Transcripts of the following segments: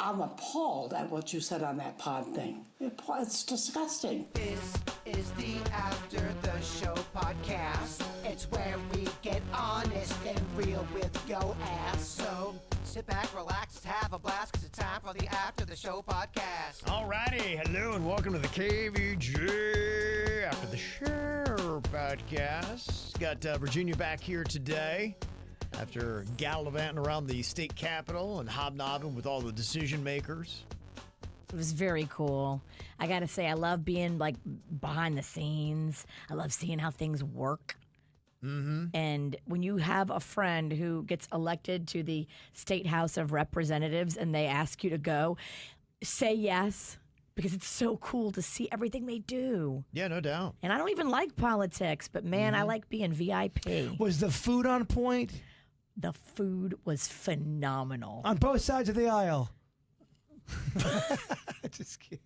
I'm appalled at what you said on that pod thing. It's disgusting. This is the After the Show podcast. It's where we get honest and real with yo ass. So sit back, relax, have a blast, because it's time for the After the Show podcast. Alrighty, hello and welcome to the KVJ After the Show podcast. Got Virginia back here today after gallivanting around the state capitol and hobnobbing with all the decision makers. It was very cool. I got to say, I love being like behind the scenes. I love seeing how things work. Mm-hmm. And when you have a friend who gets elected to the State House of Representatives and they ask you to go, say yes, because it's so cool to see everything they do. Yeah, no doubt. And I don't even like politics, but man, I like being VIP. Was the food on point? The food was phenomenal. On both sides of the aisle. Just kidding.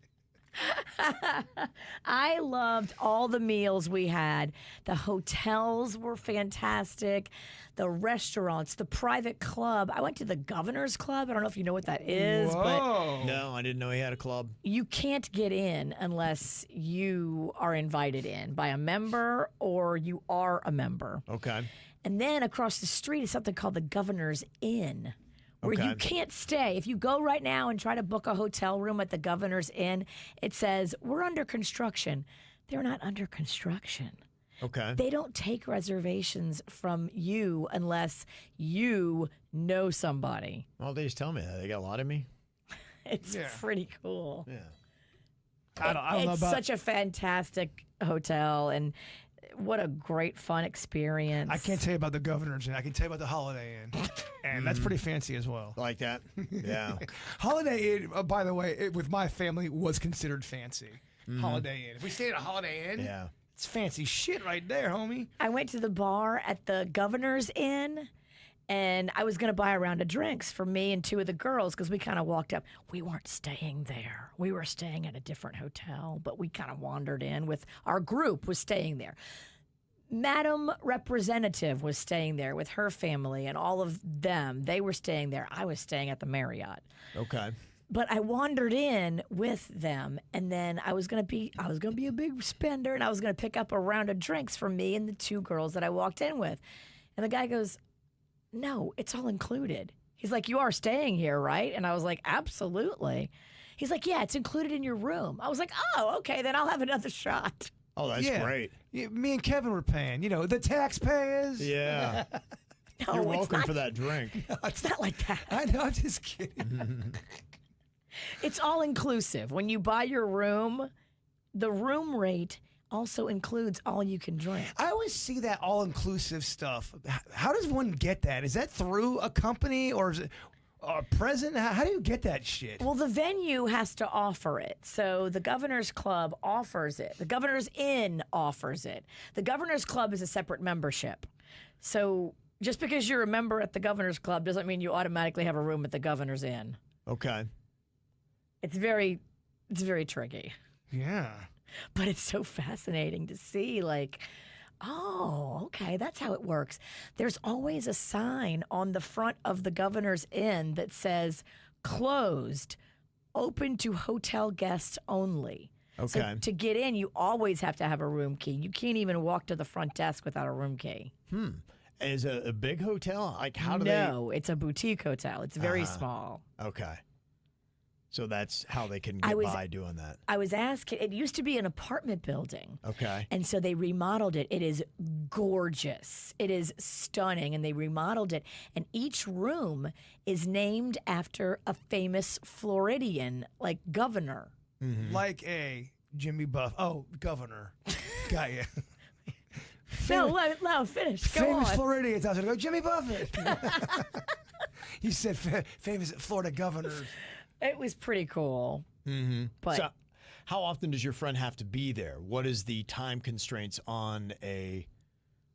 I loved all the meals we had. The hotels were fantastic. The restaurants, the private club. I went to the Governor's Club. I don't know if you know what that is, but No, I didn't know he had a club. you can't get in unless you are invited in by a member or you are a member. Okay. And then across the street is something called the Governor's Inn, where Okay. you can't stay. If you go right now and try to book a hotel room at the Governor's Inn, it says, we're under construction. They're not under construction. Okay. They don't take reservations from you unless you know somebody. Well, they just tell me that. They got a lot of me. It's pretty cool. Yeah. I don't know It's about... such a fantastic hotel, and what a great, fun experience. I can't tell you about the Governor's Inn. I can tell you about the Holiday Inn. And that's pretty fancy as well. Like that? Yeah. Holiday Inn, by the way, with my family, was considered fancy. Holiday Inn. If we stayed at a Holiday Inn, Yeah. it's fancy shit right there, homie. I went to the bar at the Governor's Inn, and I was going to buy a round of drinks for me and two of the girls because we kind of walked up. We weren't staying there. We were staying at a different hotel, but we kind of wandered in with our group was staying there. Madam Representative was staying there with her family and all of them. They were staying there. I was staying at the Marriott. Okay. But I wandered in with them, and then I was gonna be a big spender, and I was gonna pick up a round of drinks for me and the two girls that I walked in with. And the guy goes, "No, it's all included." He's like, "You are staying here, right?" And I was like, "Absolutely." He's like, "Yeah, it's included in your room." I was like, "Oh, okay, then I'll have another shot." Oh, that's great. Yeah, me and Kevin were paying. You know, the taxpayers. Yeah. No, You're it's welcome not, for that drink. It's not like that. I know, I'm just kidding. It's all inclusive. When you buy your room, the room rate also includes all you can drink. I always see that all-inclusive stuff. How does one get that? Is that through a company or is it a present? How do you get that shit? Well, the venue has to offer it. So the Governor's Club offers it. The Governor's Inn offers it. The Governor's Club is a separate membership. So just because you're a member at the Governor's Club doesn't mean you automatically have a room at the Governor's Inn. Okay. It's very tricky. Yeah. But it's so fascinating to see, like, oh, okay, that's how it works. There's always a sign on the front of the Governor's Inn that says, closed, open to hotel guests only. Okay. So to get in, you always have to have a room key. You can't even walk to the front desk without a room key. Is it a big hotel? Like, how do No, it's a boutique hotel. It's very small. they? Okay. So that's how they can I get was- by doing that. I was asking, it used to be an apartment building. Okay. And so they remodeled it. It is gorgeous. It is stunning. And they remodeled it. And each room is named after a famous Floridian, like governor. Like a Jimmy Buff. Oh, Governor. Got you. No, finish. Go Famous on. Floridians. I was going to go, Jimmy Buffett. You said famous Florida governors. It was pretty cool. Mm-hmm. But So, how often does your friend have to be there? What is the time constraints on a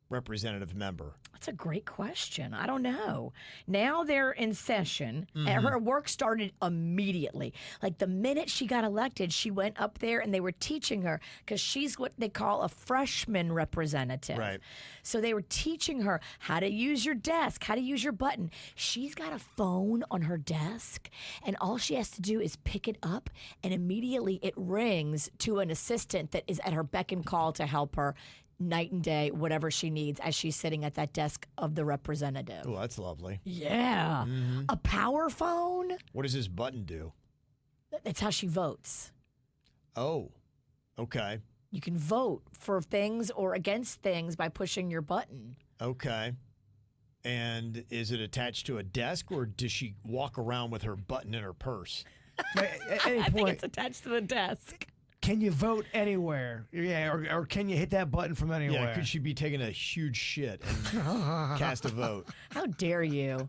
representative member? That's a great question. I don't know. Now they're in session, and her work started immediately. Like the minute she got elected, she went up there and they were teaching her because she's what they call a freshman representative. Right. So they were teaching her how to use your desk, how to use your button. She's got a phone on her desk, and all she has to do is pick it up, and immediately it rings to an assistant that is at her beck and call to help her night and day, whatever she needs, as she's sitting at that desk of the representative. Oh, that's lovely. Yeah. A power phone? What does this button do? That's how she votes. Oh, okay. You can vote for things or against things by pushing your button. Okay. And is it attached to a desk, or does she walk around with her button in her purse? At any I think point, it's attached to the desk. can you vote anywhere? Yeah, or can you hit that button from anywhere? Yeah, could she be taking a huge shit and cast a vote? How dare you?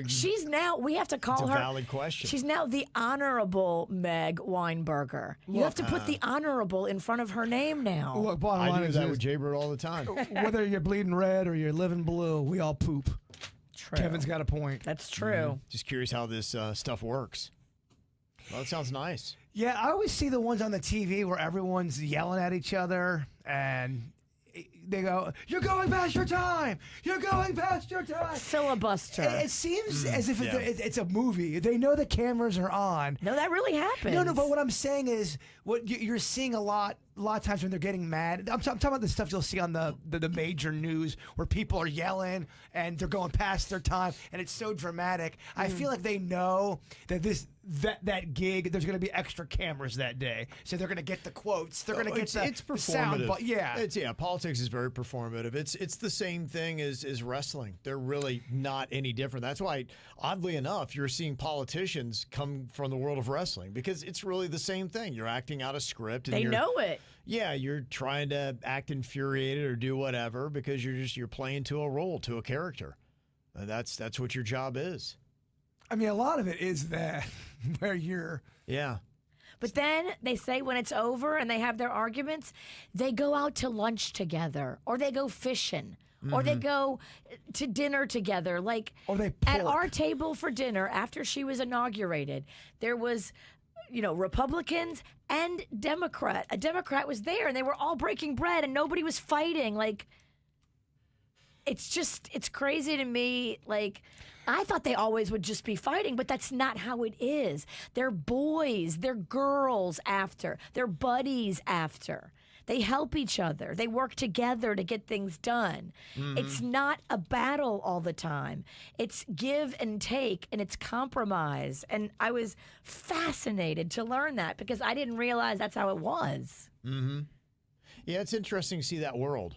She's now, we have to call It's a her. valid question. She's now the Honorable Meg Weinberger. You have to put the Honorable in front of her name now. Look, bottom I line do is that this, with Jaybird all the time. whether you're bleeding red or you're living blue, we all poop. True. Kevin's got a point. That's true. Just curious how this stuff works. Well, that sounds nice. Yeah, I always see the ones on the TV where everyone's yelling at each other and they go, "You're going past your time! You're going past your time!" Filibuster. It seems as if yeah. it's a movie. They know the cameras are on. No, that really happens. No, but what I'm saying is, what you're seeing a lot of times when they're getting mad. I'm talking about the stuff you'll see on the major news where people are yelling and they're going past their time, and it's so dramatic. I feel like they know that that gig, there's going to be extra cameras that day, so they're going to get the quotes. They're going to get it's the sound. performative. But yeah, politics is very performative. It's the same thing as wrestling. They're really not any different. That's why, oddly enough, you're seeing politicians come from the world of wrestling, because it's really the same thing. You're acting out a script. And They know it. Yeah, you're trying to act infuriated or do whatever because you're playing to a role, to a character. And that's what your job is. I mean, a lot of it is that where you're. Yeah. But then they say when it's over and they have their arguments, they go out to lunch together, or they go fishing, or they go to dinner together. Like Or they at pork. our table for dinner after she was inaugurated, there was, Republicans and Democrat. A Democrat was there, and they were all breaking bread, and nobody was fighting. Like, it's crazy to me. Like, I thought they always would just be fighting, but that's not how it is. They're boys, they're girls after, they're buddies after. They help each other. They work together to get things done. It's not a battle all the time. It's give and take, and it's compromise. And I was fascinated to learn that because I didn't realize that's how it was. Yeah, it's interesting to see that world.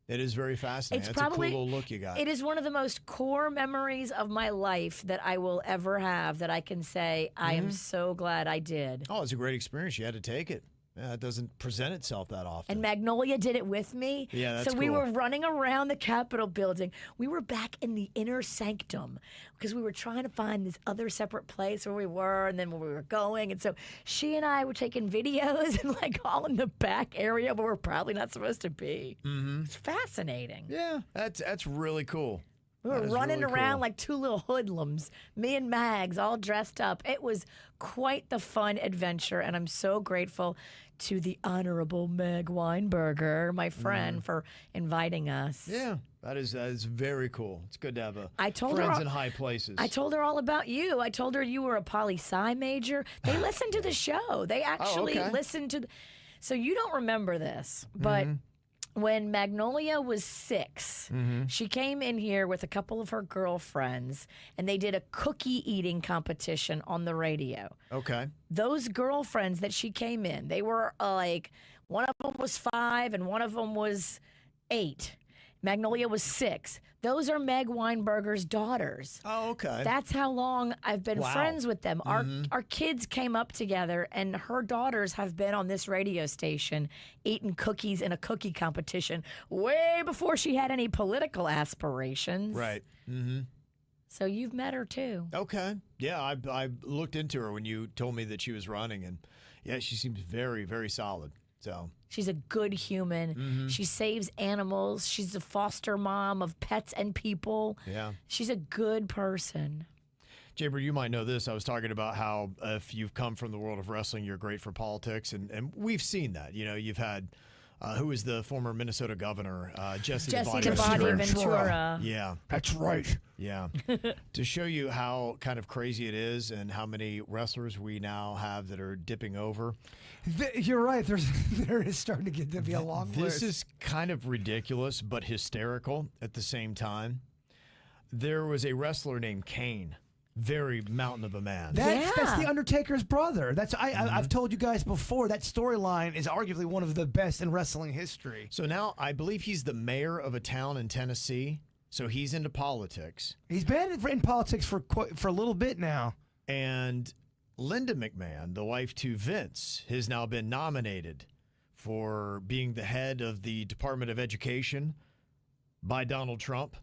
It is very fascinating. It's That's probably a cool little look you got. It is one of the most core memories of my life that I will ever have, that I can say I am so glad I did. Oh, it's a great experience. You had to take it. Yeah, it doesn't present itself that often. And Magnolia did it with me. Yeah, that's So we cool. were running around the Capitol building. We were back in the inner sanctum because we were trying to find this other separate place where we were and then where we were going. And so she and I were taking videos and like all in the back area where we're probably not supposed to be. It's fascinating. Yeah, that's really cool. We were That is running really around cool. like two little hoodlums, me and Mags, all dressed up. It was quite the fun adventure, and I'm so grateful to the Honorable Meg Weinberger, my friend, for inviting us. Yeah, that is very cool. It's good to have I told friends her in high places. I told her all about you. I told her you were a poli-sci major. They listened to the show. They actually okay. listened to. So you don't remember this, but when Magnolia was 6, she came in here with a couple of her girlfriends, and they did a cookie eating competition on the radio. Okay. Those girlfriends that she came in, they were like, one of them was 5 and one of them was 8. Magnolia was 6. Those are Meg Weinberger's daughters. Oh, okay. That's how long I've been Wow. friends with them. Our kids came up together, and her daughters have been on this radio station eating cookies in a cookie competition way before she had any political aspirations. Right. So you've met her too. Okay. Yeah, I looked into her when you told me that she was running, and yeah, she seems very, very solid. So she's a good human. She saves animals. She's a foster mom of pets and people. yeah. She's a good person. Jaber, you might know this. I was talking about how if you've come from the world of wrestling, you're great for politics, and we've seen that. You know, you've had who is the former Minnesota governor, Jesse the the Body Ventura. Yeah, That's right. yeah. To show you how kind of crazy it is, and how many wrestlers we now have that are dipping over. You're right. There is starting to get to be a long list. This is kind of ridiculous, but hysterical at the same time. There was a wrestler named Kane. Very mountain of a man. That's the Undertaker's brother. I've told you guys before, that storyline is arguably one of the best in wrestling history. So now I believe he's the mayor of a town in Tennessee. So he's into politics. He's been in politics for a little bit now. And Linda McMahon, the wife to Vince, has now been nominated for being the head of the Department of Education by Donald Trump.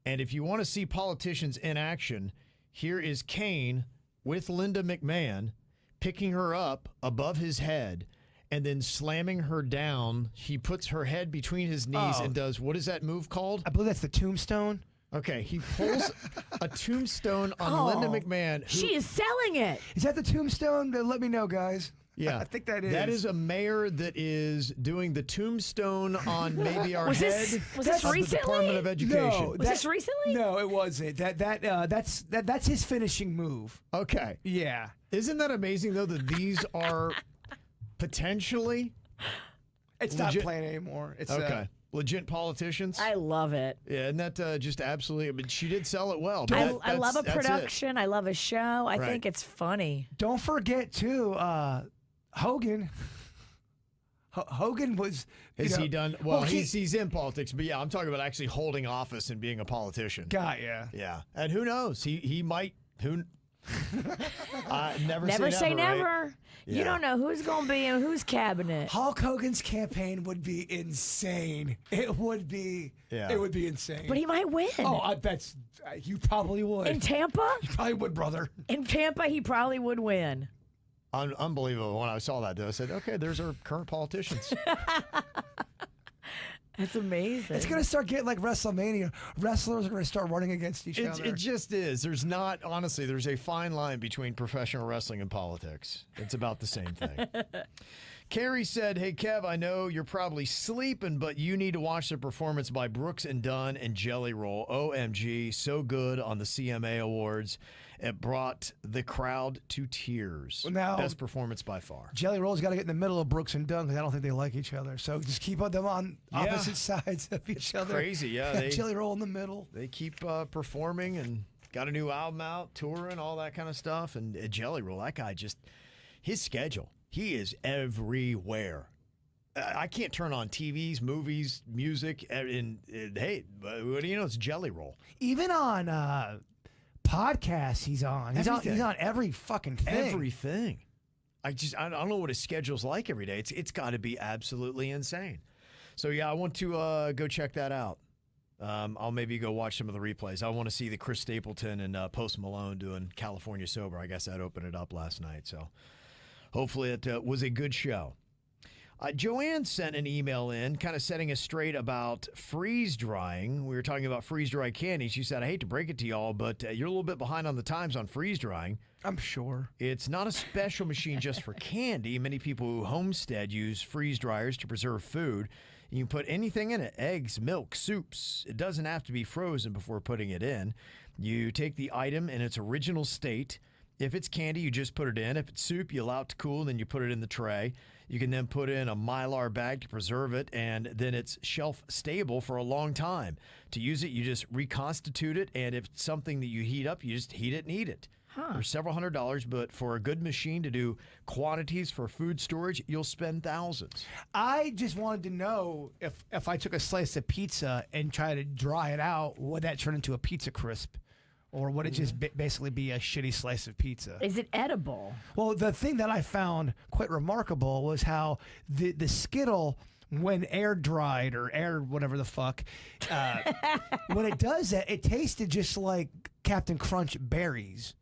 And if you want to see politicians in action, here is Kane with Linda McMahon picking her up above his head and then slamming her down. He puts her head between his knees and does, what is that move called? I believe that's the tombstone. Okay, he pulls a tombstone on Linda McMahon. She is selling it. Is that the tombstone? Let me know, guys. Yeah, I think that is. That is a mayor that is doing the tombstone on maybe our Was head. this was this of the recently? Department of Education. No, Was this recently? No, it wasn't. That's his finishing move. Okay. Yeah. Isn't that amazing, though, that these are potentially It's legit, not playing anymore. It's okay. Legit politicians? I love it. Yeah, and that just absolutely, but she did sell it well. But I love a that's it. production. I love a show. I Right. think it's funny. Don't forget too, Hogan. Hogan was. Has he done? Well, he- he's in politics, but yeah, I'm talking about actually holding office and being a politician. Got ya. Yeah, and who knows? He might. Who? Never say never. Right? You Yeah. don't know who's going to be in whose cabinet. Hulk Hogan's campaign would be insane. It would be. Yeah. It would be insane. But he might win. That's. You probably would. In Tampa? You probably would, brother. In Tampa, he probably would win. Unbelievable. When I saw that, though, I said, okay, there's our current politicians. That's amazing. It's gonna start getting like WrestleMania. Wrestlers are gonna start running against each other. It just is. There's not, honestly, there's a fine line between professional wrestling and politics. It's about the same thing. Carrie said, hey, Kev, I know you're probably sleeping, but you need to watch the performance by Brooks and Dunn and Jelly Roll. OMG, so good on the CMA Awards. It brought the crowd to tears. Now- Best performance by far. Jelly Roll's got to get in the middle of Brooks and Dunn because I don't think they like each other. So just keep them on opposite sides of each other. Crazy, yeah. Jelly Roll in the middle. They keep performing and got a new album out, touring, all that kind of stuff. And Jelly Roll, that guy just, his schedule, he is everywhere. I can't turn on TVs, movies, music, and hey, what do you know? It's Jelly Roll. Even on podcasts, he's on. He's on every fucking thing. Everything. I don't know what his schedule's like every day. It's got to be absolutely insane. So yeah, I want to go check that out. I'll maybe go watch some of the replays. I want to see the Chris Stapleton and Post Malone doing California Sober. I guess that opened it up last night. So hopefully it was a good show. Joanne sent an email in kind of setting us straight about freeze drying. We were talking about freeze dry candy. She said, I hate to break it to y'all, but you're a little bit behind on the times on freeze drying. I'm sure. It's not a special machine just for candy. Many people who homestead use freeze dryers to preserve food. You can put anything in it, eggs, milk, soups. It doesn't have to be frozen before putting it in. You take the item in its original state. If it's candy, you just put it in. If it's soup, you allow it to cool, and then you put it in the tray. You can then put in a Mylar bag to preserve it, and then it's shelf stable for a long time. To use it, you just reconstitute it, and if it's something that you heat up, you just heat it and eat it. There's several $100s, but for a good machine to do quantities for food storage, you'll spend thousands. I just wanted to know if I took a slice of pizza and tried to dry it out, would that turn into a pizza crisp? Or would it just basically be a shitty slice of pizza? Is it edible? Well, the thing that I found quite remarkable was how the Skittle, when air dried or air whatever the fuck, when it does that, it tasted just like Captain Crunch berries.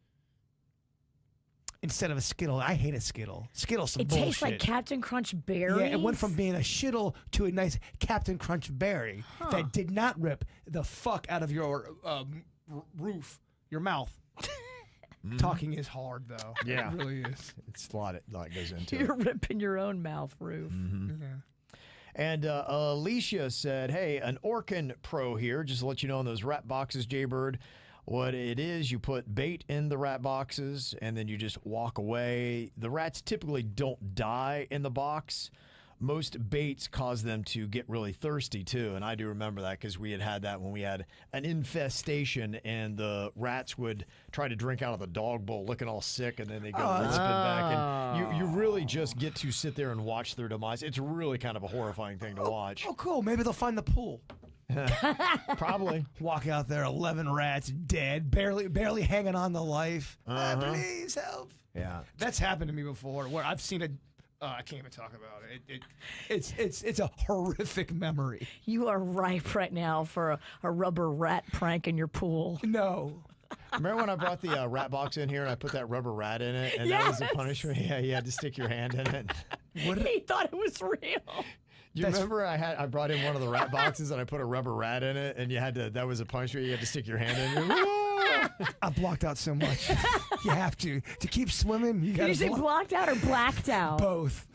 instead of a Skittle. I hate a Skittle. Skittle's some It bullshit. tastes like Captain Crunch berries. Yeah, it went from being a shittle to a nice Captain Crunch berry that did not rip the fuck out of your roof, your mouth. Talking is hard, though. Yeah. It really is. It's a lot goes into You're it. ripping your own mouth roof. Yeah. And Alicia said, hey, an Orkin Pro here. Just to let you know on those rat boxes, Jaybird, what it is, you put bait in the rat boxes and then you just walk away. The rats typically don't die in the box. Most baits cause them to get really thirsty, too. And I do remember that because we had that when we had an infestation and the rats would try to drink out of the dog bowl looking all sick and then they go spit back. And you really just get to sit there and watch their demise. It's really kind of a horrifying thing to watch. Oh, cool. Maybe they'll find the pool. Probably. Walk out there, 11 rats dead, barely hanging on to life. Please help. Yeah. That's happened to me before, where I've seen a. I can't even talk about it. It's a horrific memory. You are ripe right now for a rubber rat prank in your pool. No. Remember when I brought the rat box in here and I put that rubber rat in it and that was a Yes. punishment? Yeah, you had to stick your hand in it. He thought it was real. You remember I brought in one of the rat boxes and I put a rubber rat in it and that was a punishment. You had to stick your hand in it. I blocked out so much. You have to keep swimming. You Did got you say to blocked out or blacked out? both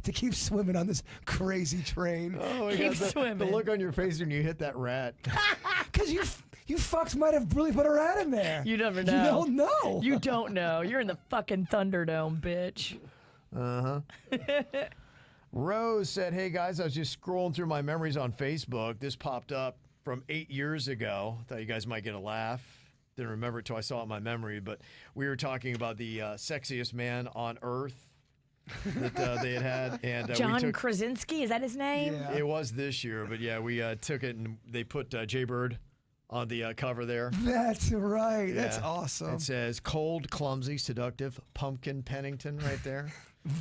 to keep swimming on this crazy train. Oh my Keep God, swimming. the look on your face when you hit that rat. Because you fucks might have really put a rat in there. You never know. You don't know. You don't know. You're in the fucking Thunderdome, bitch. Rose said, hey guys, I was just scrolling through my memories on Facebook. This popped up from 8 years ago. Thought you guys might get a laugh. Didn't remember it till I saw it in my memory, but we were talking about the sexiest man on earth that they had. And John Krasinski, is that his name? Yeah. It was this year, but yeah, we took it and they put Jaybird on the cover there. That's right. That's Yeah. awesome. It says cold, clumsy, seductive, Pumpkin Pennington right there.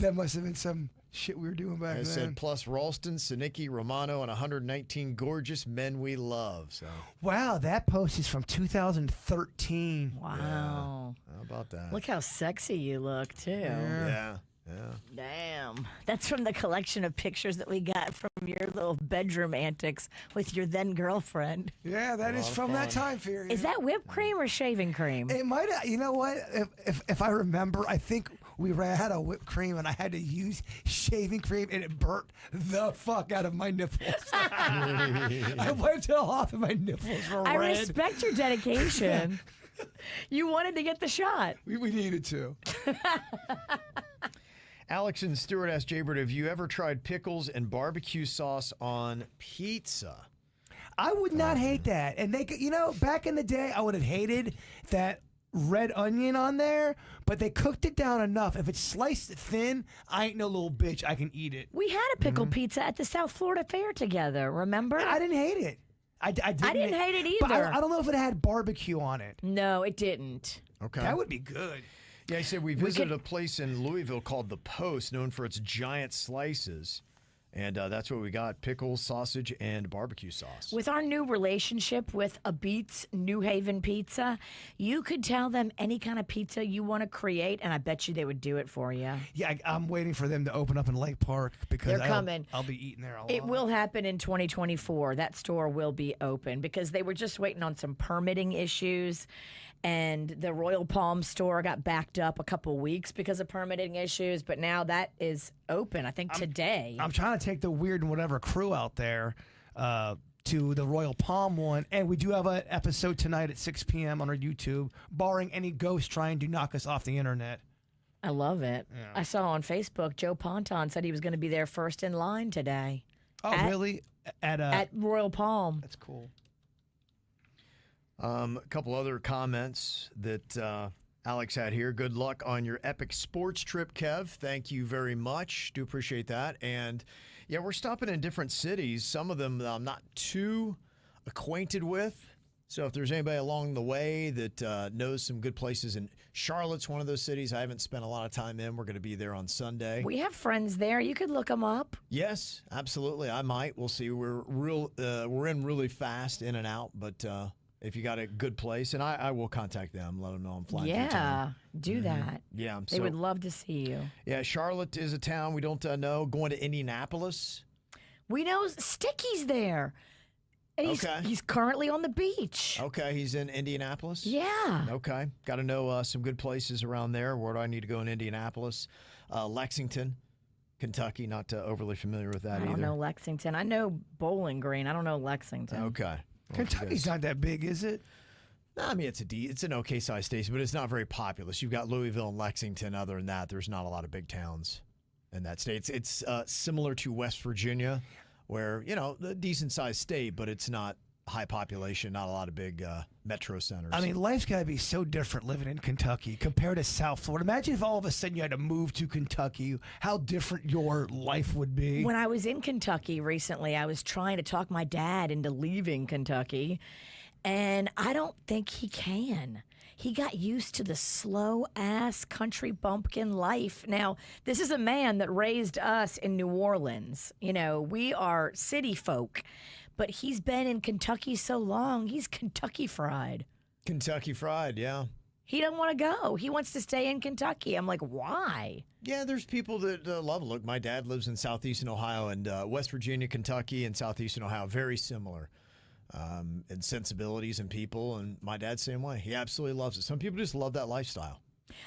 That must have been some shit we were doing back It then. said plus Ralston, Sinicki, Romano, and 119 gorgeous men we love. So Wow, that post is from 2013. Wow. how about that? Look how sexy you look, too. Yeah. Damn. That's from the collection of pictures that we got from your little bedroom antics with your then girlfriend. Yeah, that is from that time period. Is that whipped cream or shaving cream? It might have, you know what? If I remember, I think we had a whipped cream and I had to use shaving cream and it burnt the fuck out of my nipples. I wiped it all off and my nipples were I red. respect your dedication. You wanted to get the shot. We needed to. Alex and Stewart asked Jaybird, have you ever tried pickles and barbecue sauce on pizza? I would not hate that. And back in the day, I would have hated that red onion on there, but they cooked it down enough. If it's sliced thin, I ain't no little bitch. I can eat it. We had a pickle pizza at the South Florida Fair together, remember? I didn't hate it. I didn't hate it But either. I don't know if it had barbecue on it. No, it didn't. Okay. That would be good. Yeah, he said we visited a place in Louisville called The Post, known for its giant slices. And that's what we got, pickles, sausage, and barbecue sauce. With our new relationship with a Beats New Haven Pizza, you could tell them any kind of pizza you want to create, and I bet you they would do it for you. Yeah, I'm waiting for them to open up in Lake Park because They're coming. I'll be eating there a lot. It will happen in 2024. That store will be open because they were just waiting on some permitting issues. And the Royal Palm store got backed up a couple weeks because of permitting issues, but now that is open, I think, today. I'm trying to take the Weird and Whatever crew out there to the Royal Palm one, and we do have an episode tonight at 6 p.m. on our YouTube, barring any ghosts trying to knock us off the internet. I love it. Yeah. I saw on Facebook, Joe Ponton said he was going to be there first in line today. Oh, really? At Royal Palm. That's cool. A couple other comments that Alex had here. Good luck on your epic sports trip, Kev. Thank you very much. Do appreciate that. And yeah, we're stopping in different cities. Some of them I'm not too acquainted with. So if there's anybody along the way that knows some good places, and Charlotte's one of those cities I haven't spent a lot of time in. We're going to be there on Sunday. We have friends there. You could look them up. Yes, absolutely. I might. We'll see. We're in really fast in and out, but if you got a good place, and I will contact them, let them know I'm flying through Yeah, town. do that. Yeah. They would love to see you. Yeah, Charlotte is a town we don't know. Going to Indianapolis. We know Sticky's there. And he's currently on the beach. Okay, he's in Indianapolis? Yeah. Okay. Got to know some good places around there. Where do I need to go in Indianapolis? Lexington, Kentucky. Not overly familiar with that either. I don't know Lexington. I know Bowling Green. I don't know Lexington. Okay. Well, Kentucky's not that big, is it? No, I mean, it's an okay sized station, but it's not very populous. You've got Louisville and Lexington. Other than that, there's not a lot of big towns in that state. It's similar to West Virginia, where, a decent sized state, but it's not high population, not a lot of big metro centers. I mean, life's got to be so different living in Kentucky compared to South Florida. Imagine if all of a sudden you had to move to Kentucky, how different your life would be. When I was in Kentucky recently, I was trying to talk my dad into leaving Kentucky, and I don't think he can. He got used to the slow-ass country bumpkin life. Now, this is a man that raised us in New Orleans. We are city folk. But he's been in Kentucky so long, he's Kentucky fried. Kentucky fried, yeah. He doesn't want to go. He wants to stay in Kentucky. I'm like, why? Yeah, there's people that love it. Look, my dad lives in southeastern Ohio, and West Virginia, Kentucky, and southeastern Ohio, very similar in sensibilities and people. And my dad's the same way. He absolutely loves it. Some people just love that lifestyle.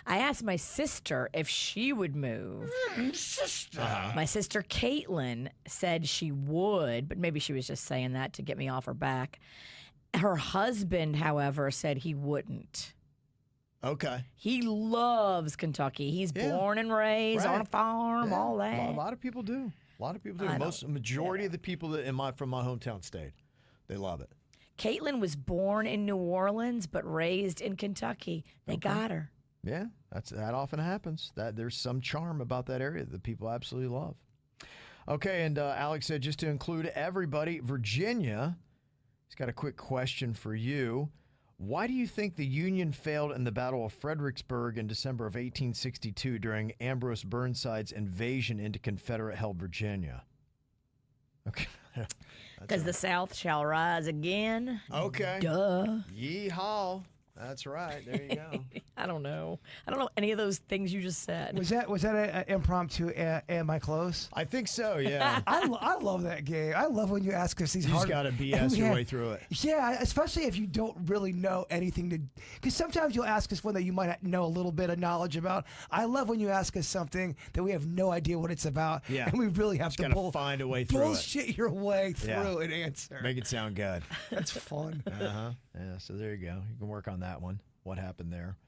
I asked my sister if she would move. My sister Caitlin said she would, but maybe she was just saying that to get me off her back. Her husband, however, said he wouldn't. Okay. He loves Kentucky. He's born and raised on a farm, all that. A lot of people do. Majority of the people that from my hometown state, they love it. Caitlin was born in New Orleans but raised in Kentucky. They got her. Yeah, that often happens. That there's some charm about that area that people absolutely love. Okay, and Alex said, just to include everybody, Virginia, he's got a quick question for you. Why do you think the Union failed in the Battle of Fredericksburg in December of 1862 during Ambrose Burnside's invasion into Confederate-held Virginia? Okay. Because the South shall rise again. Okay. Duh. Yeehaw. That's right. There you go. I don't know any of those things you just said. Was that an impromptu? Am I close? I think so. Yeah. I love that game. I love when you ask us these You hard. just got to BS your way through it. Yeah, especially if you don't really know anything to. Because sometimes you'll ask us one that you might know a little bit of knowledge about. I love when you ask us something that we have no idea what it's about. Yeah. And we really have just to find a way through bullshit your way through an answer. Make it sound good. That's fun. Yeah, so there you go. You can work on that one. What happened there?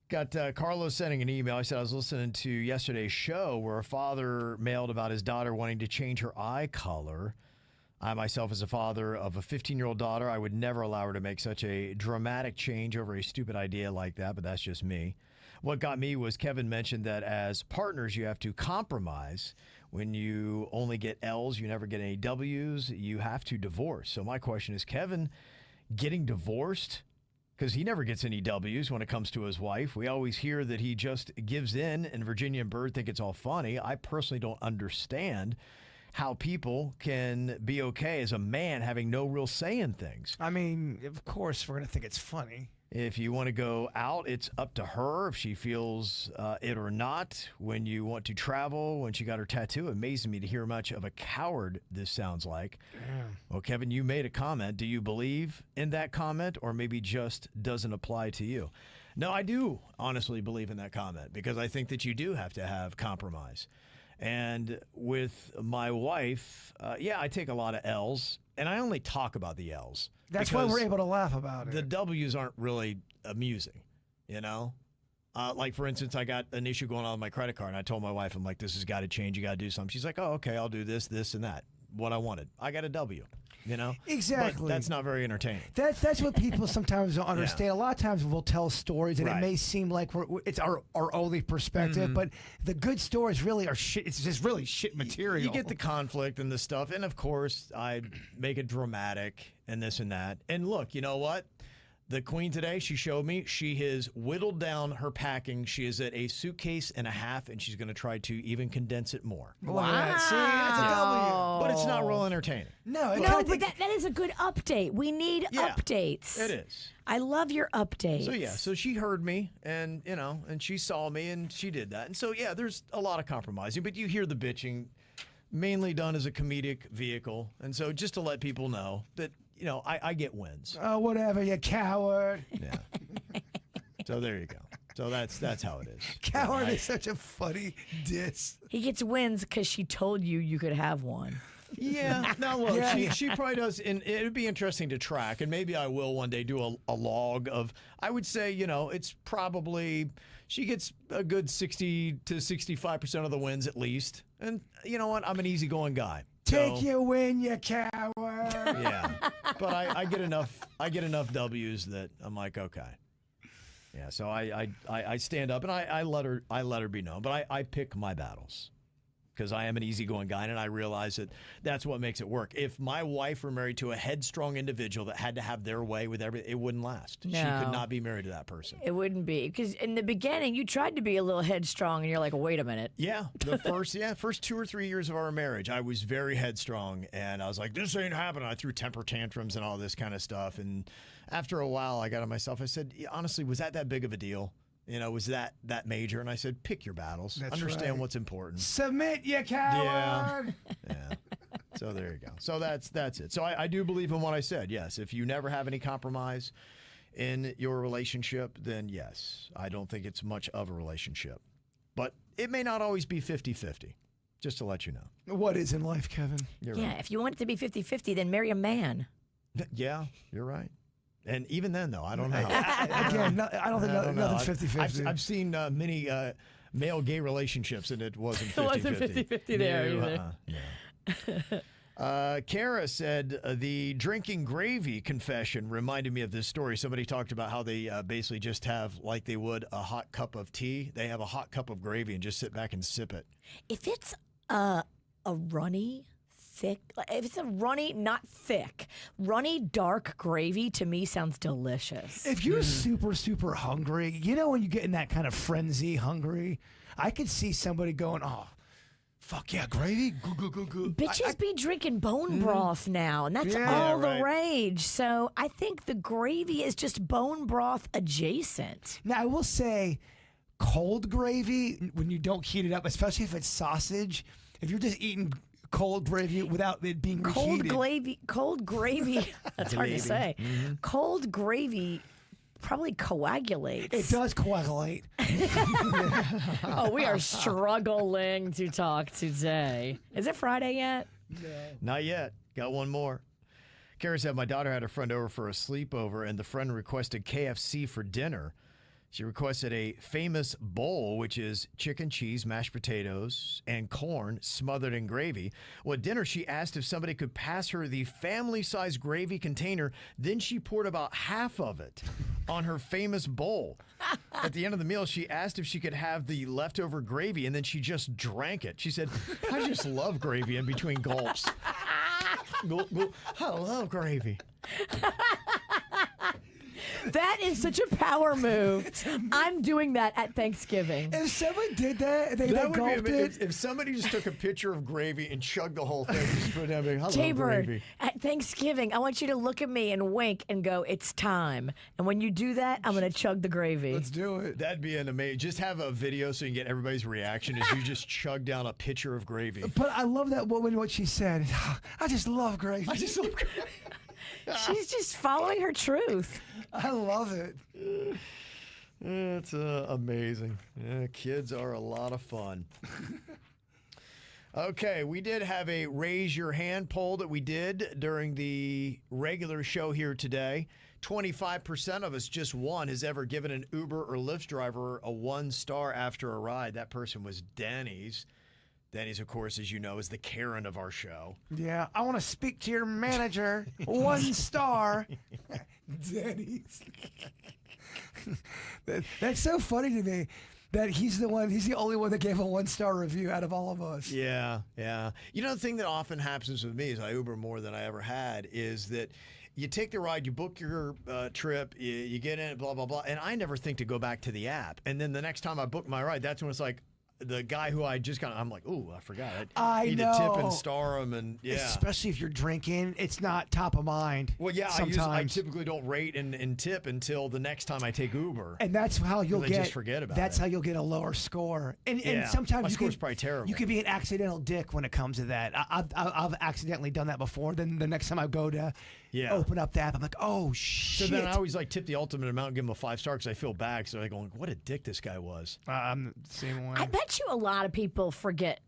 Got Carlos sending an email. I said I was listening to yesterday's show where a father mailed about his daughter wanting to change her eye color. I myself, as a father of a 15-year-old daughter, I would never allow her to make such a dramatic change over a stupid idea like that, but that's just me. What got me was Kevin mentioned that as partners, you have to compromise. When you only get L's, you never get any W's. You have to divorce. So my question is, Kevin getting divorced? Because he never gets any W's when it comes to his wife. We always hear that he just gives in, and Virginia and Bird think it's all funny. I personally don't understand how people can be okay as a man having no real say in things. I mean, of course, we're going to think it's funny. If you want to go out, it's up to her if she feels it or not. When you want to travel, when she got her tattoo, it amazes me to hear much of a coward this sounds like. Yeah. Well, Kevin, you made a comment. Do you believe in that comment, or maybe just doesn't apply to you? No, I do honestly believe in that comment, because I think that you do have to have compromise. And with my wife, I take a lot of L's, and I only talk about the L's. That's why we're able to laugh about it. The W's aren't really amusing, you know? Like, for instance, I got an issue going on with my credit card, and I told my wife, I'm like, this has got to change. You got to do something. She's like, oh, okay, I'll do this, this, and that. What I wanted. I got a W, you know? Exactly. But that's not very entertaining. That's what people sometimes don't understand. Yeah. A lot of times we'll tell stories, and it may seem like it's our only perspective, but the good stories really are shit. It's just really shit material. You get the conflict and the stuff, and of course, I make it dramatic and this and that. And look, you know what? the queen today, she showed me, she has whittled down her packing. She is at a suitcase and a half, and she's going to try to even condense it more. Wow. See, that's a W. But it's not real entertaining. No, No, but that is a good update. We need updates. It is. I love your updates. So, yeah, so she heard me, and, and she saw me, and she did that. And so, yeah, there's a lot of compromising, but you hear the bitching mainly done as a comedic vehicle. And so just to let people know that, I get wins. Oh, whatever, you coward. Yeah. So there you go. So that's how it is. Coward is such a funny diss. He gets wins because she told you could have one. Yeah. No, look, she probably does. And it would be interesting to track. And maybe I will one day do a log of, I would say, it's probably, she gets a good 60 to 65% of the wins at least. And you know what? I'm an easygoing guy. Take your win, you coward. Yeah. But I get enough W's that I'm like, okay. Yeah, so I stand up and I let her be known, but I pick my battles because I am an easygoing guy and I realize that that's what makes it work. If my wife were married to a headstrong individual that had to have their way with everything, it wouldn't last. No. She could not be married to that person. It wouldn't be because in the beginning you tried to be a little headstrong and you're like, wait a minute. Yeah, the first 2 or 3 years of our marriage, I was very headstrong and I was like, this ain't happening. I threw temper tantrums and all this kind of stuff. And after a while, I got on myself. I said, honestly, was that big of a deal? Was that major? And I said, pick your battles. That's Understand right. what's important. Submit, you coward. Yeah. So there you go. So that's it. So I do believe in what I said. Yes, if you never have any compromise in your relationship, then yes, I don't think it's much of a relationship. But it may not always be 50-50, just to let you know. What is in life, Kevin? You're Yeah, right. if you want it to be 50-50, then marry a man. Yeah, you're right. And even then, though, I don't know. Again, I don't think nothing's 50-50. I've seen many male gay relationships, and it wasn't 50-50. It wasn't 50-50 there either. No. Kara said the drinking gravy confession reminded me of this story. Somebody talked about how they basically just have, like they would, a hot cup of tea. They have a hot cup of gravy and just sit back and sip it. If it's a runny, thick, if it's a runny, not thick, runny dark gravy, to me sounds delicious. If you're super, super hungry, when you get in that kind of frenzy hungry, I could see somebody going, oh, fuck yeah, gravy? Goo. Bitches be drinking bone broth now, and that's all the rage. So I think the gravy is just bone broth adjacent. Now, I will say, cold gravy, when you don't heat it up, especially if it's sausage, if you're just eating cold gravy without it being reheated. Cold gravy, that's hard to say. Mm-hmm. Cold gravy probably coagulates. It does coagulate. Oh, we are struggling to talk today. Is it Friday yet? No. Not yet. Got one more. Kara said, my daughter had a friend over for a sleepover, and the friend requested KFC for dinner. She requested a famous bowl, which is chicken, cheese, mashed potatoes, and corn smothered in gravy. Well, at dinner, she asked if somebody could pass her the family-sized gravy container. Then she poured about half of it on her famous bowl. At the end of the meal, she asked if she could have the leftover gravy, and then she just drank it. She said, I just love gravy in between gulps. I love gravy. That is such a power move. I'm doing that at Thanksgiving. If someone did that, they That would gulped be it. if somebody just took a picture of gravy and chugged the whole thing. Just put it down, I love Jaybird, gravy. at Thanksgiving, I want you to look at me and wink and go, it's time. And when you do that, I'm going to chug the gravy. Let's do it. That'd be an amazing. Just have a video so you can get everybody's reaction as you just chug down a pitcher of gravy. But I love that woman, what she said. I just love gravy. I just love gravy. She's just following her truth. I love it. It's amazing. Kids are a lot of fun. Okay, we did have a raise your hand poll that we did during the regular show here today. 25% of us, just one, has ever given an Uber or Lyft driver a 1-star after a ride. That person was Denny's. Denny's, of course, as you know, is the Karen of our show. Yeah, I want to speak to your manager. 1 star. Denny's. That's so funny to me that he's the only one that gave a 1-star review out of all of us. Yeah. You know, the thing that often happens with me is I Uber more than I ever had is that you take the ride, you book your trip, you get in it, blah, blah, blah. And I never think to go back to the app. And then the next time I book my ride, that's when it's like, the guy who I just got, I'm like, ooh, I forgot. I need know. to tip and star him, and Especially if you're drinking, it's not top of mind. Well, yeah, sometimes. I typically don't rate and tip until the next time I take Uber. And that's how you'll get. Just forget about that's it. how you'll get a lower score. And sometimes my you score's probably terrible. You could be an accidental dick when it comes to that. I've accidentally done that before. Then the next time I go to open up the app, I'm like, oh shit. So then I always like tip the ultimate amount and give him a 5-star because I feel bad. So they're going, what a dick this guy was. I'm the same way. I bet you a lot of people forget.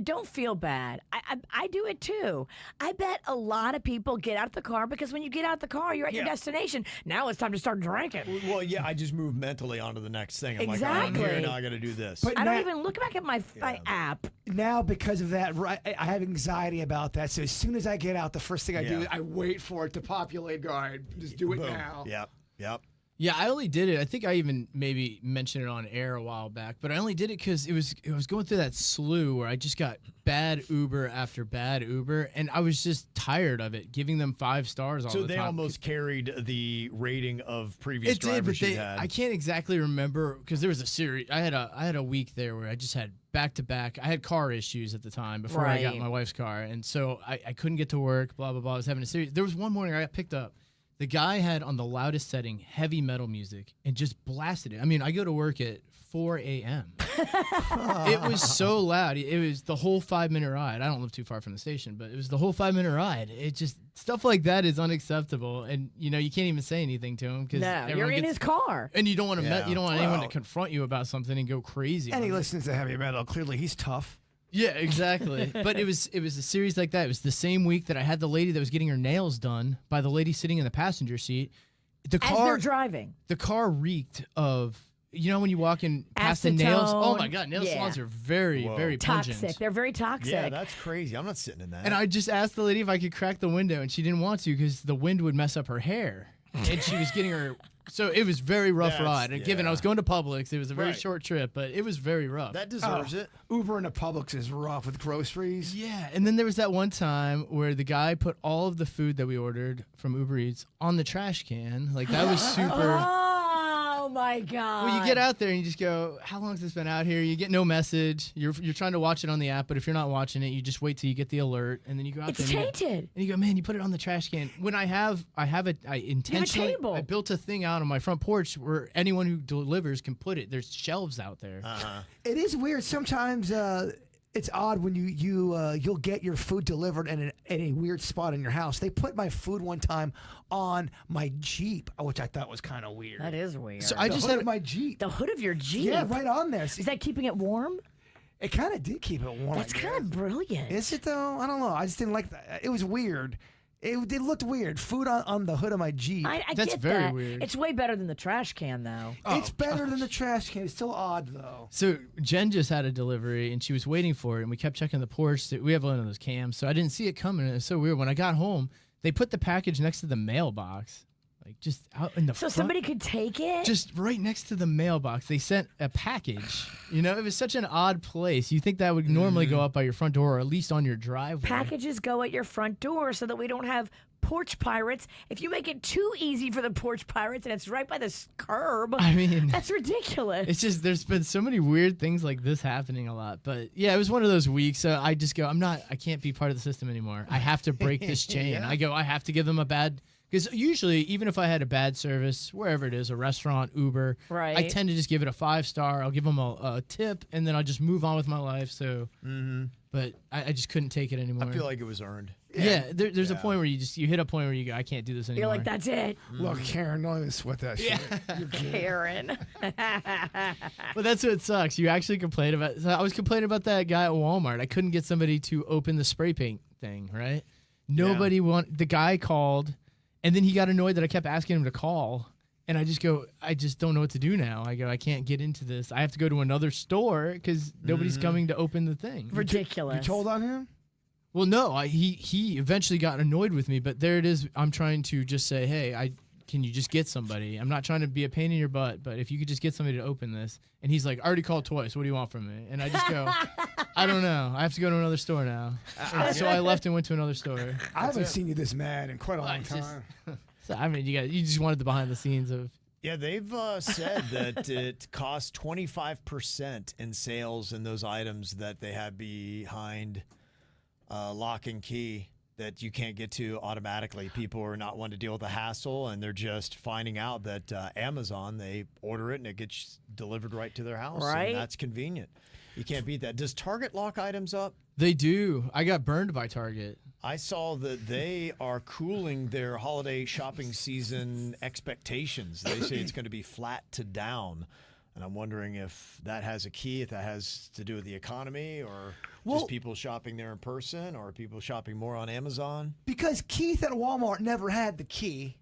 Don't feel bad. I do it too. I bet a lot of people get out of the car because when you get out of the car, you're at your destination. Now it's time to start drinking. Well, yeah, I just move mentally onto the next thing. I'm Exactly. like, I'm here, now I got to do this. But I don't even look back at my app. Now, because of that, I have anxiety about that. So as soon as I get out, the first thing I do is I wait for it to populate. Go ahead, just do it Boom. now. Yep. Yeah, I only did it. I think I even maybe mentioned it on air a while back, but I only did it because it was going through that slew where I just got bad Uber after bad Uber, and I was just tired of it, giving them 5 stars all the time. So they almost carried the rating of previous It did, drivers but you had. I can't exactly remember because there was a series. I had a week there where I just had back to back. I had car issues at the time before I got Right. my wife's car, and so I couldn't get to work. Blah blah blah. I was having a series. There was one morning I got picked up. The guy had on the loudest setting heavy metal music and just blasted it. I mean, I go to work at 4 a.m. It was so loud. It was the whole 5-minute ride. I don't live too far from the station, but it was the whole 5-minute ride. It just stuff like that is unacceptable, and you can't even say anything to him because No, you're in his car. and you don't want to Yeah. you don't want anyone to Well- confront you about something and go crazy. And on he it. listens to heavy metal. Clearly, he's tough. Yeah, exactly. But it was a series like that. It was the same week that I had the lady that was getting her nails done by the lady sitting in the passenger seat. The As they're driving. the car reeked of when you walk in past the nails. Oh my Acetone. god, nail Yeah. salons are very very Toxic. pungent. They're very toxic. Yeah, that's crazy. I'm not sitting in that. And I just asked the lady if I could crack the window, and she didn't want to because the wind would mess up her hair. And she was getting her. So it was very rough That's- ride. And given I was going to Publix, it was a very Right. short trip, but it was very rough. that deserves it. Uber into Publix is rough with groceries. Yeah, and then there was that one time where the guy put all of the food that we ordered from Uber Eats on the trash can. Like that was super. Oh my God. Well, you get out there and you just go, how long has this been out here? You get no message. You're trying to watch it on the app, but if you're not watching it, you just wait till you get the alert, and then you go out It's there. tainted. And you go, man, you put it on the trash can. When I intentionally, table. I built a thing out on my front porch where anyone who delivers can put it. There's shelves out there. It is weird. Sometimes it's odd when you'll get your food delivered in a weird spot in your house. They put my food one time on my Jeep, which I thought was kind of weird. That is weird. So I The just hood had of my Jeep. the hood of your Jeep. Yeah, right on there. See, Is that keeping it warm? it kind of did keep it warm. That's I kind of guess. brilliant. Is it though? I don't know. I just didn't like that. It was weird. It looked weird. Food on the hood of my Jeep. I That's get very that. weird. It's way better than the trash can, though. It's better than the trash can. It's still odd though. So Jen just had a delivery and she was waiting for it, and we kept checking the porch. We have one of those cams, so I didn't see it coming. And it was so weird. When I got home, they put the package next to the mailbox, like just out in the So front. somebody could take it? Just right next to the mailbox, they sent a package. It was such an odd place. You think that would normally go up by your front door, or at least on your driveway. Packages go at your front door so that we don't have porch pirates. If you make it too easy for the porch pirates and it's right by the curb, I mean, that's ridiculous. it's just there's been so many weird things like this happening a lot. But yeah, it was one of those weeks. I just go, I can't be part of the system anymore. I have to break this chain. Yeah. I have to give them a bad. Because usually, even if I had a bad service, wherever it is, a restaurant, Uber, I Right. tend to just give it a 5-star. I'll give them a tip, and then I'll just move on with my life. So, but I just couldn't take it anymore. I feel like it was earned. yeah, there's a point where you hit a point where you go, I can't do this anymore. You're like, that's it, Look, Karen, don't even sweat that shit. Karen. But that's what sucks. You actually complain about. So I was complaining about that guy at Walmart. I couldn't get somebody to open the spray paint thing. Right? Nobody The guy called, and then he got annoyed that I kept asking him to call. And I just go, I just don't know what to do now. I go, I can't get into this. I have to go to another store because nobody's coming to open the thing. Ridiculous. You told on him? Well, no, he eventually got annoyed with me, but there it is. I'm trying to just say, hey, can you just get somebody? I'm not trying to be a pain in your butt, but if you could just get somebody to open this. And he's like, I already called twice. What do you want from me? And I just go, I don't know. I have to go to another store now. So I left and went to another store. I haven't seen you this mad in quite a long Just- time. So I mean, you just wanted the behind the scenes of. Yeah, they've said that it costs 25% in sales in those items that they have behind lock and key that you can't get to automatically. People are not wanting to deal with the hassle, and they're just finding out that Amazon, they order it and it gets delivered right to their house. Right. And that's convenient. You can't beat that. Does Target lock items up? They do. I got burned by Target. I saw that they are cooling their holiday shopping season expectations. They say it's going to be flat to down. And I'm wondering if that has a key, if that has to do with the economy or just people shopping there in person or people shopping more on Amazon. Because Keith at Walmart never had the key.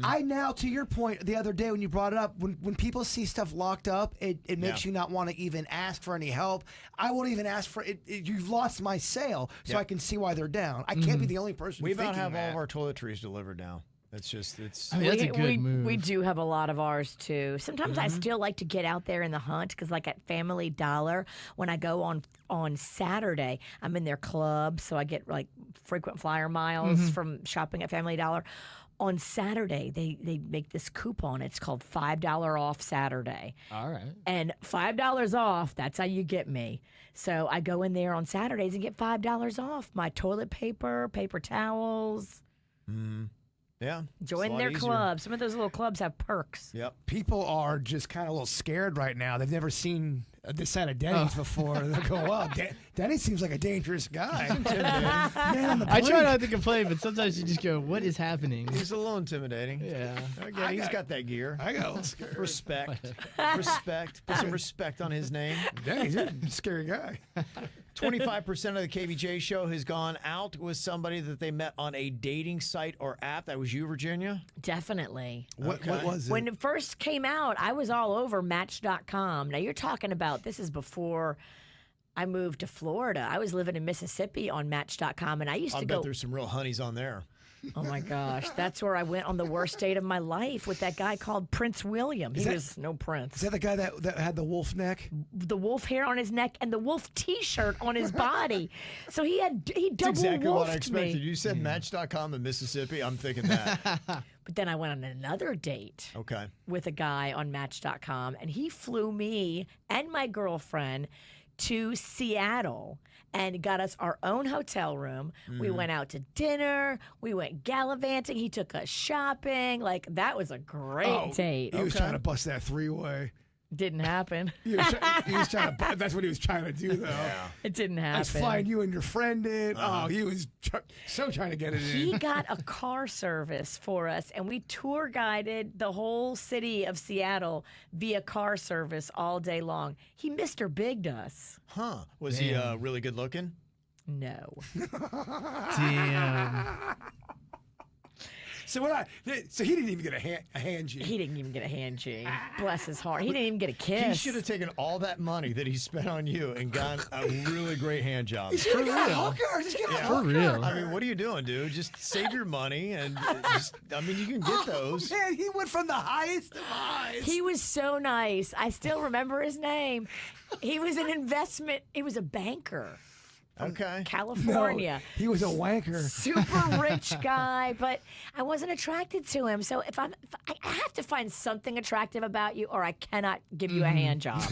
I now, to your point the other day when you brought it up, when people see stuff locked up, it makes you not want to even ask for any help. I won't even ask for it. You've lost my sale, so I can see why they're down. I can't be the only person We about thinking have all that. of our toiletries delivered now. It's I mean, that's a good move. We do have a lot of ours too. Sometimes I still like to get out there in the hunt because, like at Family Dollar, when I go on Saturday, I'm in their club, so I get like frequent flyer miles from shopping at Family Dollar. On Saturday, they make this coupon. It's called $5 off Saturday. All right. And $5 off, that's how you get me. So I go in there on Saturdays and get $5 off my toilet paper, paper towels. yeah. it's a Join lot their easier. club. Some of those little clubs have perks. Yep. People are just kind of a little scared right now. They've never seen this side of Denny's before. They go, "Wow, Denny seems like a dangerous guy." Man on the I try brink. not to complain, but sometimes you just go, "What is happening?" He's a little intimidating. Yeah. Again, he's got that gear. I got a little scared. Respect. Put some respect on his name. Denny's a scary guy. 25% of the KVJ show has gone out with somebody that they met on a dating site or app. That was you, Virginia? Definitely. What was it? When it first came out, I was all over Match.com. Now, you're talking about this is before I moved to Florida. I was living in Mississippi on Match.com, and I used I to bet go. there's some real honeys on there. Oh my gosh, that's where I went on the worst date of my life with that guy called Prince William. He was no Is prince. that the guy that had the wolf neck? The wolf hair on his neck and the wolf T-shirt on his body. So he That's double exactly what I wolfed expected. me. You said Match.com in Mississippi. I'm thinking that. But then I went on another date Okay. with a guy on Match.com, and he flew me and my girlfriend to Seattle and got us our own hotel room. We went out to dinner. We went gallivanting. He took us shopping. Like, that was a great date. He was trying to bust that three-way. Didn't happen. He was trying to. That's what he was trying to do, though. It didn't I was happen. flying you and your friend in. Oh, he was so trying to get it in. He got a car service for us, and we tour guided the whole city of Seattle via car service all day long. He Mr. Bigged us. Huh. Was he really good looking? No. Damn. So he didn't even get a hand G. He didn't even get a hand G. Bless his heart. He didn't even get a kiss. He should have taken all that money that he spent on you and gotten a really great hand job. Just get a hooker. Just get a For hooker. real. I mean, what are you doing, dude? Just save your money and you can get those. Man, he went from the highest of highs. He was so nice. I still remember his name. He was an investment. He was a banker. Okay. California. He was a wanker. Super rich guy, but I wasn't attracted to him. So if I have to find something attractive about you, or I cannot give you a hand job.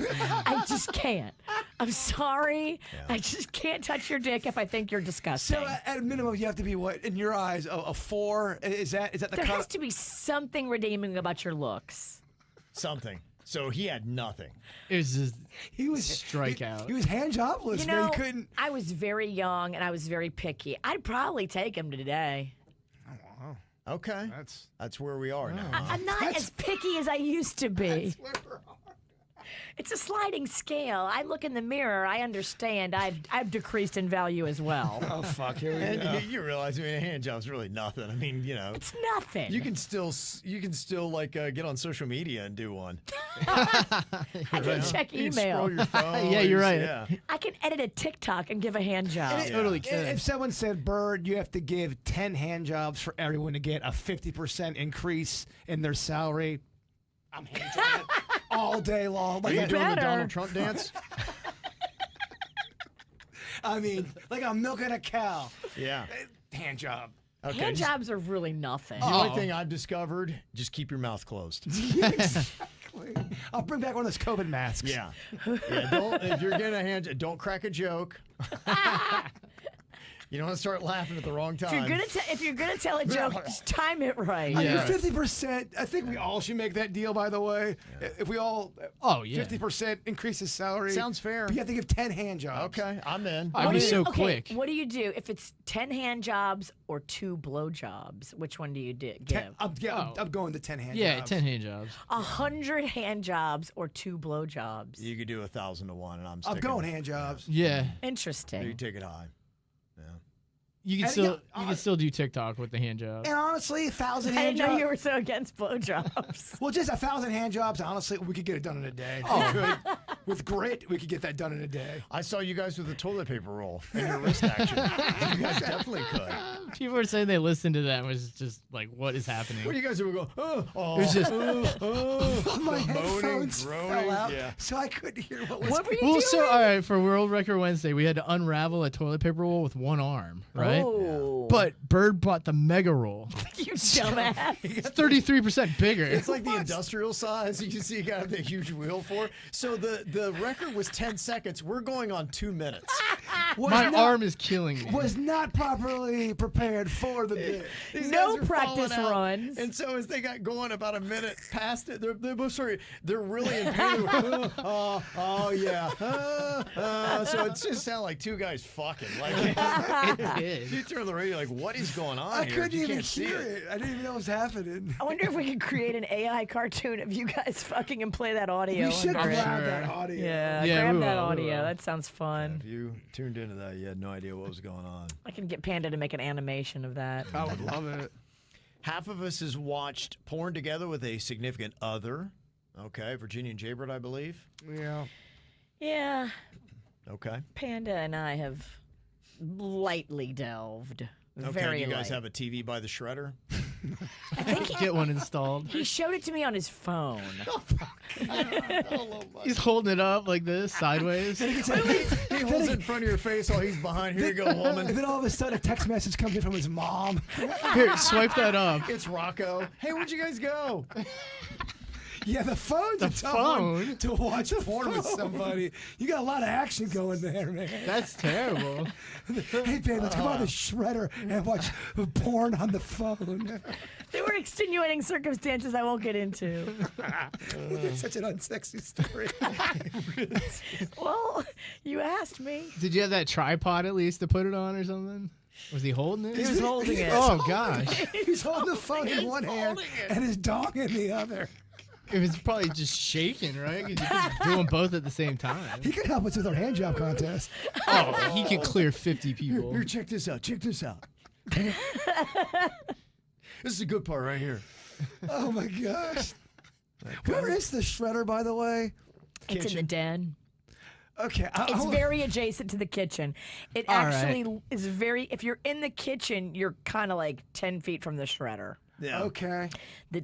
I just can't. I'm sorry. I just can't touch your dick if I think you're disgusting. So at a minimum, you have to be what in your eyes a 4? Is that the there kind has to be something redeeming about your looks. Something. So he had nothing. It was just he was strikeout. He was hand jobless. You man. know, He couldn't. I was very young and I was very picky. I'd probably take him today. Okay. That's where we are now. huh? I'm not as picky as I used to be. It's a sliding scale. I look in the mirror. I understand. I've decreased in value as well. Oh fuck! Here we go. And you realize, a hand job's really nothing. I mean, It's nothing. you can still like get on social media and do one. I can check You can email. scroll your phone. Yeah, you're right. Yeah. I can edit a TikTok and give a hand job. Totally can. If someone said, "Bird, you have to give 10 hand jobs for everyone to get a 50% increase in their salary," I'm hand jobbing all day long. Are you Like, doing the better. Donald Trump dance? I mean, like I'm milking a cow. Yeah. Hand job. Okay. Hand jobs are really nothing. The only thing I've discovered, just keep your mouth closed. I'll bring back one of those COVID masks. Yeah. If you're getting a hand, don't crack a joke. You don't want to start laughing at the wrong time. If you're gonna tell a joke, just time it right. I mean, Yeah. 50%. I think we all should make that deal. By the way, if we all, 50% increase his salary. Sounds fair. But you have to give 10 hand jobs. Okay, I'm in. I'd be so quick. What do you do if it's 10 hand jobs or 2 blow jobs? Which one do you give? I'm going to 10 hand Yeah, jobs. 10 hand jobs. 100 hand jobs or 2 blow jobs? You could do 1,000 to 1, and I'm I'm going hand jobs. Yeah. Interesting. You take it high. You can And, still yeah, you can still do TikTok with the hand job. And honestly, 1,000 I hand didn't know jobs. you were so against blowjobs. Well, just 1,000 hand jobs. Honestly, we could get it done in a day. Oh. We could. With grit, we could get that done in a day. I saw you guys with the toilet paper roll and your wrist action. You guys definitely could. People were saying they listened to that and was just like, what is happening? What do you guys do? We go, It was just, My headphones groaning, fell out, yeah. so I couldn't hear what was. What were you well, doing? so all right, for World Record Wednesday, we had to unravel a toilet paper roll with one arm, right? Oh, But Bird bought the mega roll. you dumbass. It's 33% bigger. It's like the industrial size. You see, you got the huge wheel for. So the record was 10 seconds. We're going on 2 minutes. My arm is killing me. Was not properly prepared for the bit. These No guys are practice falling out. runs. And so as they got going about a minute past it, they're both sorry. They're really in pain. Yeah. So it just sounded like two guys fucking. Like It did. you turn the radio, like, what is going on I here? couldn't You even can't see hear it. I didn't even know what was happening. I wonder if we could create an AI cartoon of you guys fucking and play that audio. We should under it. grab sure. that audio. Yeah, Yeah, grab we that will, we audio. will. That sounds fun. If you tuned into that, you had no idea what was going on. I can get Panda to make an animation of that. I would love it. Half of us has watched porn together with a significant other. Okay, Virginia and Jaybird, I believe. Yeah. Yeah, Okay. Panda and I have lightly delved. Okay. Very Do you guys light. have a TV by the shredder? Get one installed. He showed it to me on his phone. He's holding it up like this, sideways. He holds it in front of your face while he's behind. Here you go, And woman. then all of a sudden, a text message comes in from his mom. Here, swipe that up. It's Rocco. Hey, where'd you guys go? Yeah, the phone's a tough phone? one to watch porn with somebody. You got a lot of action going there, man. That's terrible. Hey, babe, let's come on the shredder and watch porn on the phone. There were extenuating circumstances I won't get into. It's such an unsexy story. Well, you asked me. Did you have that tripod at least to put it on or something? Was he holding it? He was holding it. Oh gosh. He's holding the phone in one hand and his dog in the other. It was probably just shaking, right? 'Cause you could do them both at the same time. He could help us with our hand job contest. Oh, he could clear 50 people. Here, check this out. Check this out. This is the good part right here. Oh my gosh. Where is the shredder, by the way? It's in the den. Okay. It's very adjacent to the kitchen. It All right. actually is very. If you're in the kitchen, you're kind of like 10 feet from the shredder. Yeah. Okay. The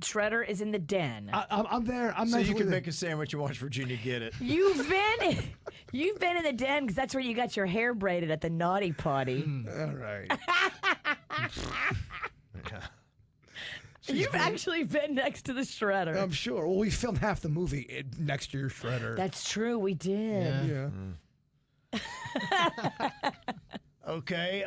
shredder is in the den. I'm there. I'm So you mentally can there. make a sandwich and watch Virginia get it. You've been in the den because that's where you got your hair braided at the naughty potty. All right. You've actually been next to the shredder. I'm sure. Well, we filmed half the movie next to your shredder. That's true. We did. Yeah. Yeah. Okay,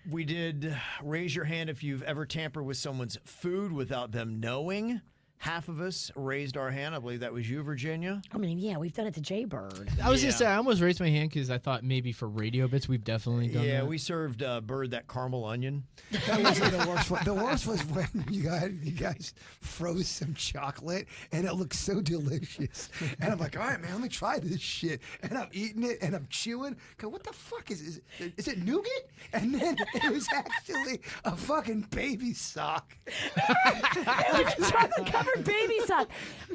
we did raise your hand if you've ever tampered with someone's food without them knowing. Half of us raised our hand. I believe that was you, Virginia. I mean, yeah, we've done it to Jaybird. I was Yeah. gonna say I almost raised my hand because I thought maybe for radio bits we've definitely done Yeah, that. we served Bird that caramel onion. That wasn't the worst one. The worst was when you guys froze some chocolate and it looked so delicious. And I'm like, all right, man, let me try this shit. And I'm eating it and I'm chewing. Go, what the fuck is it nougat? And then it was actually a fucking baby sock. It was chocolate covered baby sock.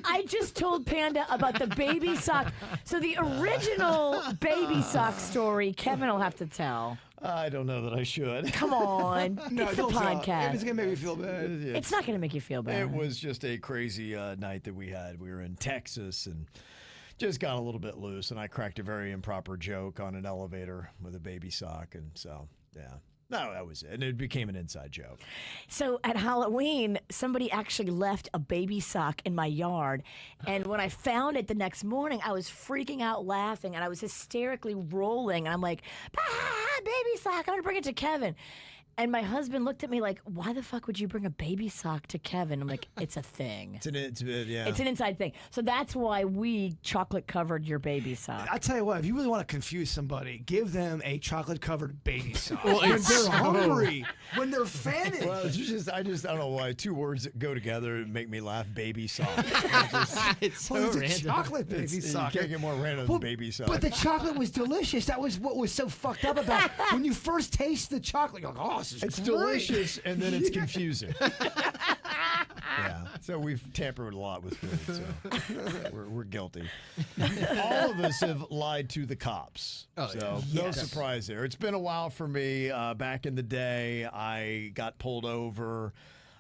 I just told Panda about the baby sock. So the original baby sock story, Kevin will have to tell. I don't know that I should. Come on, it's the don't tell. podcast. It's gonna make me feel bad. It's not going to make you feel bad. It was just a crazy night that we had. We were in Texas and just got a little bit loose, and I cracked a very improper joke on an elevator with a baby sock, and so, yeah. No, that was it. And it became an inside joke. So at Halloween, somebody actually left a baby sock in my yard. And when I found it the next morning, I was freaking out laughing and I was hysterically rolling. And I'm like, baby sock, I'm going to bring it to Kevin. And my husband looked at me like, why the fuck would you bring a baby sock to Kevin? I'm like, it's a thing. It's an inside thing. So that's why we chocolate covered your baby sock. I tell you what, if you really want to confuse somebody, give them a chocolate-covered baby sock. Well, when it's they're so- hungry, when they're famished. Well, I don't know why two words that go together make me laugh. Baby sock. It's so Well, it's a random. chocolate baby You sock. can't get more random than baby sock. But the chocolate was delicious. That was what was so fucked up about it. When you first taste the chocolate, you're like, oh, this is It's great. delicious, and then it's confusing. Yeah, so we've tampered a lot with food, so we're guilty. All of us have lied to the cops, so no surprise there. It's been a while for me. Back in the day, I got pulled over.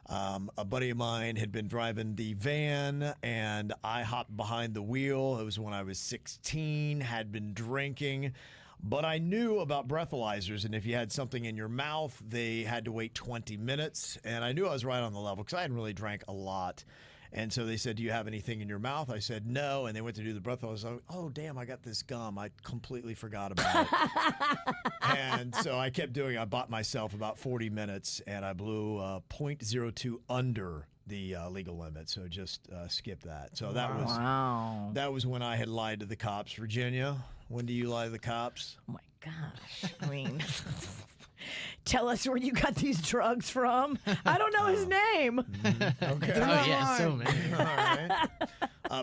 A buddy of mine had been driving the van, and I hopped behind the wheel. It was when I was 16, had been drinking. But I knew about breathalyzers, and if you had something in your mouth, they had to wait 20 minutes. And I knew I was right on the level because I hadn't really drank a lot. And so they said, do you have anything in your mouth? I said, no. And they went to do the breathalyzer. Oh, damn, I got this gum. I completely forgot about it. And so I kept doing it. I bought myself about 40 minutes, and I blew 0.02 under the legal limit. So just skip that. So that was when I had lied to the cops. Virginia, when do you lie to the cops? Oh my gosh. I mean, tell us where you got these drugs from. I don't know his name. Okay. Oh, yeah, so many. All right.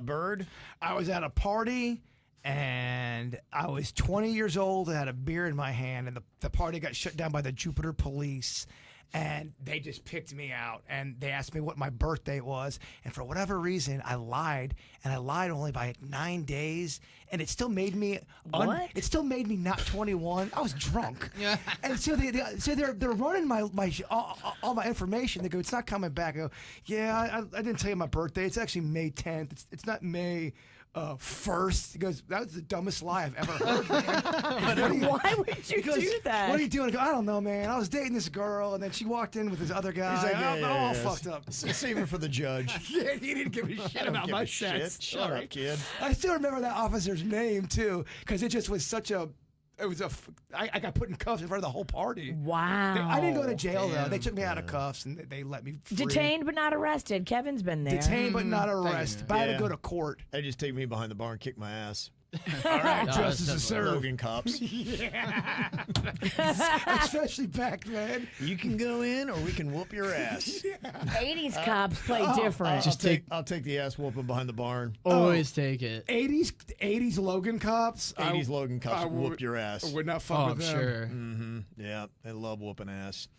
Bird? I was at a party, and I was 20 years old. I had a beer in my hand, and the party got shut down by the Jupiter police. And they just picked me out, and they asked me what my birthday was. And for whatever reason, I lied, and I lied only by 9 days. And it still made me it still made me not 21. I was drunk. Yeah. And so they're running my all my information. They go, it's not coming back. I go, yeah, I didn't tell you my birthday. It's actually May 10th. It's not May 1st. He goes, that was the dumbest lie I've ever heard, man. Why would you do that? What are you doing? I go, I don't know, man. I was dating this girl, and then she walked in with this other guy. He's like, I'm all fucked up. Save it for the judge. Yeah, he didn't give a shit about my sex. Shut up, kid. I still remember that officer's name, too, because it just was such a... I got put in cuffs in front of the whole party. Wow. I didn't go to jail, though. They took me out of cuffs, and they let me free. Detained but not arrested. Kevin's been there. Detained but not arrested. But I had to go to court. They just take me behind the bar and kick my ass. All right, No, justice that's is served. Logan cops. Especially back then. You can go in, or we can whoop your ass. 80s cops play different. I'll take the ass whooping behind the barn. Always take it. 80s Logan cops. 80s Logan cops I whoop your ass. would not fuck Oh, with I'm them. sure. Mm-hmm. Yeah, they love whooping ass.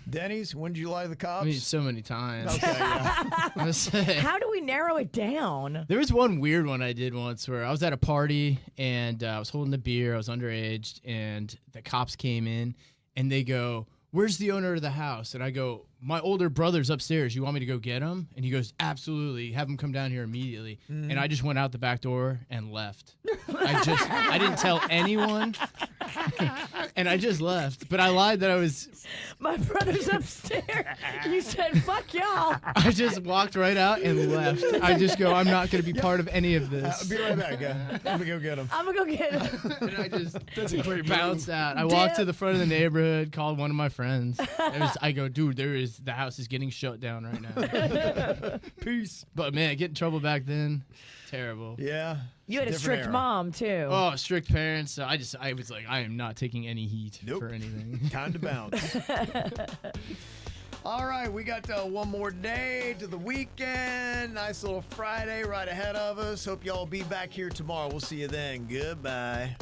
Denny's, when did you lie to the cops? I mean, so many times. Okay, yeah. I'm gonna say. How do we narrow it down? There was one weird one I did once where I was at a party and I was holding a beer. I was underage, and the cops came in and they go, "Where's the owner of the house?" And I go, "My older brother's upstairs. You want me to go get him?" And he goes, "Absolutely. Have him come down here immediately." And I just went out the back door and left. I didn't tell anyone. And I just left. But I lied that I was. My brother's upstairs. You said, fuck y'all. I just walked right out and left. I just go, I'm not going to be part of any of I'll this. be right back, guy. I'm going to go get him. I'm going to go get him. And I just That's a great bounced out. I walked to the front of the neighborhood, called one of my friends. I go, dude, the house is getting shut down right now. Peace. But man, get in trouble back then, terrible. Yeah. You had a Different strict era. mom, too. Oh, strict parents. So I was like, I am not taking any heat Nope. for anything. Time to bounce. All right, we got one more day to the weekend. Nice little Friday right ahead of us. Hope y'all will be back here tomorrow. We'll see you then. Goodbye.